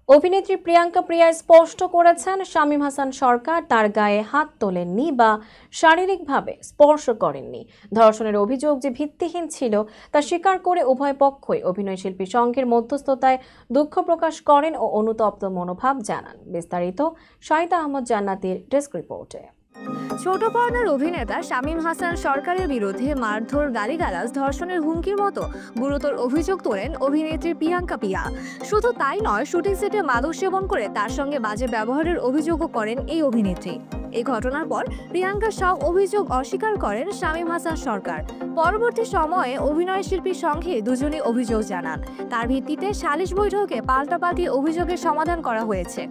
অভিনেত্রী প্রিয়াঙ্কা প্রিয়া স্পষ্ট করেছেন শামীম হাসান সরকার তার গায়ে হাত তোলেননি বা শারীরিকভাবে স্পর্শ করেননি। ধর্ষণের অভিযোগ যে ভিত্তিহীন ছিল তা স্বীকার করে উভয় পক্ষই অভিনয়শিল্পী সংঘের মধ্যস্থতায় দুঃখ প্রকাশ করেন ও অনুতপ্ত মনোভাব জানান। বিস্তারিত শাহিদা আহমদ জান্নাতীর ডেস্ক রিপোর্টে। ছোট পর্দার অভিনেতা শামীম হাসান সরকারের বিরুদ্ধে মারধর, গালিগালাজ, ধর্ষণের হুমকির মতো গুরুতর অভিযোগ তোলেন অভিনেত্রী প্রিয়াঙ্কা প্রিয়া। শুধু তাই নয়, শুটিং সেটে মাদক সেবন করে তার সঙ্গে বাজে ব্যবহারের অভিযোগও করেন এই অভিনেত্রী। এই ঘটনার পর প্রিয়াঙ্কা সব অভিযোগ অস্বীকার করেন শামীম হাসান সরকার। পরবর্তী সময়ে অভিনয়শিল্পী সংঘে দুজনই অভিযোগ জানান। তার ভিত্তিতে সালিশ বৈঠকে পাল্টাপাল্টি অভিযোগের সমাধান করা হয়েছে।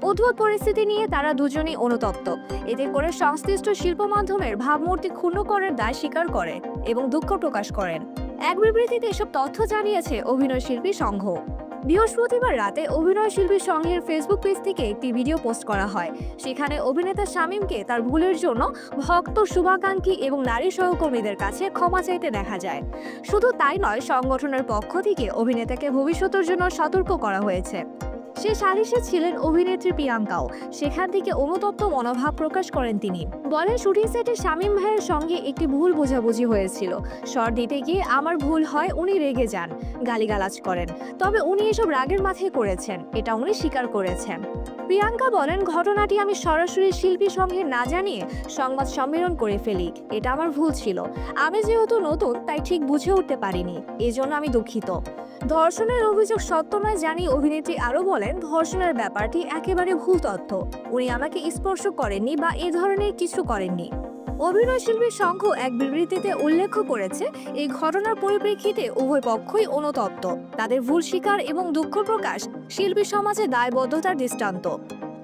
অদ্ভুত পরিস্থিতি নিয়ে তারা দুজনই অনুতপ্ত। এতে করে সংশ্লিষ্ট শিল্প মাধ্যমের ভাবমূর্তি ক্ষুণ্ণ করার দায় স্বীকার করেন এবং দুঃখ প্রকাশ করেন। এক বিবৃতিতে এসব তথ্য জানিয়েছে অভিনয়শিল্পী সংঘ। বৃহস্পতিবার রাতে অভিনয়শিল্পী সংঘের ফেসবুক পেজ থেকে একটি ভিডিও পোস্ট করা হয়। সেখানে অভিনেতা শামীমকে তার ভুলের জন্য ভক্ত, শুভাকাঙ্ক্ষী এবং নারী সহকর্মীদের কাছে ক্ষমা চাইতে দেখা যায়। শুধু তাই নয়, সংগঠনের পক্ষ থেকে অভিনেতাকে ভবিষ্যতের জন্য সতর্ক করা হয়েছে। সে সালিশে ছিলেন অভিনেত্রী প্রিয়াঙ্কাও। সেখান থেকে অনুতপ্ত মনোভাব প্রকাশ করেন তিনি। বলেন, শুটিং সেটে শামীম ভাইয়ের সঙ্গে একটি ভুল বোঝাবুঝি হয়েছিল। শট দিতে গিয়ে আমার ভুল হয়, উনি রেগে যান, গালিগালাজ করেন। তবে উনি এসব রাগের মাথায় করেছেন, এটা উনি স্বীকার করেছেন। প্রিয়াঙ্কা বলেন, ঘটনাটি আমি সরাসরি শিল্পী সঙ্গে না জানিয়ে সংবাদ সম্মেলন করে ফেলি। এটা আমার ভুল ছিল। আমি যেহেতু নতুন, তাই ঠিক বুঝে উঠতে পারিনি, এজন্য আমি দুঃখিত। ধর্ষণের অভিযোগ সত্য নয় জানিয়ে অভিনেত্রী আরো বলেন, ধর্ষণের ব্যাপারটি একেবারে ভুল তথ্য। উনি আমাকে স্পর্শ করেননি বা এ ধরনের কিছু করেননি। অভিনয়শিল্পী সংঘ এক বিবৃতিতে উল্লেখ করেছে, এই ঘটনার পরিপ্রেক্ষিতে উভয় পক্ষই অনুতপ্ত। তাদের ভুল স্বীকার এবং দুঃখ প্রকাশ শিল্পী সমাজে দায়বদ্ধতার দৃষ্টান্ত।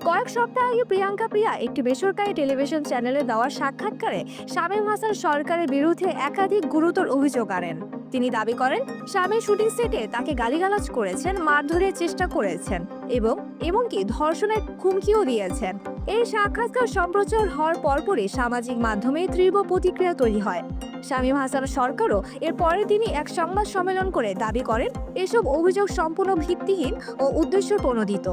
কয়েক সপ্তাহ আগে প্রিয়াঙ্কা প্রিয়া একটি বেসরকারি টেলিভিশন চ্যানেলে দেওয়া সাক্ষাৎকারে শামীম হাসান সরকারের বিরুদ্ধে একাধিক গুরুতর অভিযোগ আনেন। তিনি দাবি করেন, স্বামী শুটিং সেটে তাকে গালিগালাজ করেছেন, মারধরের চেষ্টা করেছেন এবং এমনকি ধর্ষণের হুমকিও দিয়েছেন। এই সাক্ষাৎকার সম্প্রচার হওয়ার পরপরই সামাজিক মাধ্যমে তীব্র প্রতিক্রিয়া তৈরি হয়। শামীম হাসান সরকারও এর পরে তিনি এক সংবাদ সম্মেলন করে দাবি করেন, এসব অভিযোগ সম্পূর্ণ ভিত্তিহীন ও উদ্দেশ্য প্রণোদিত।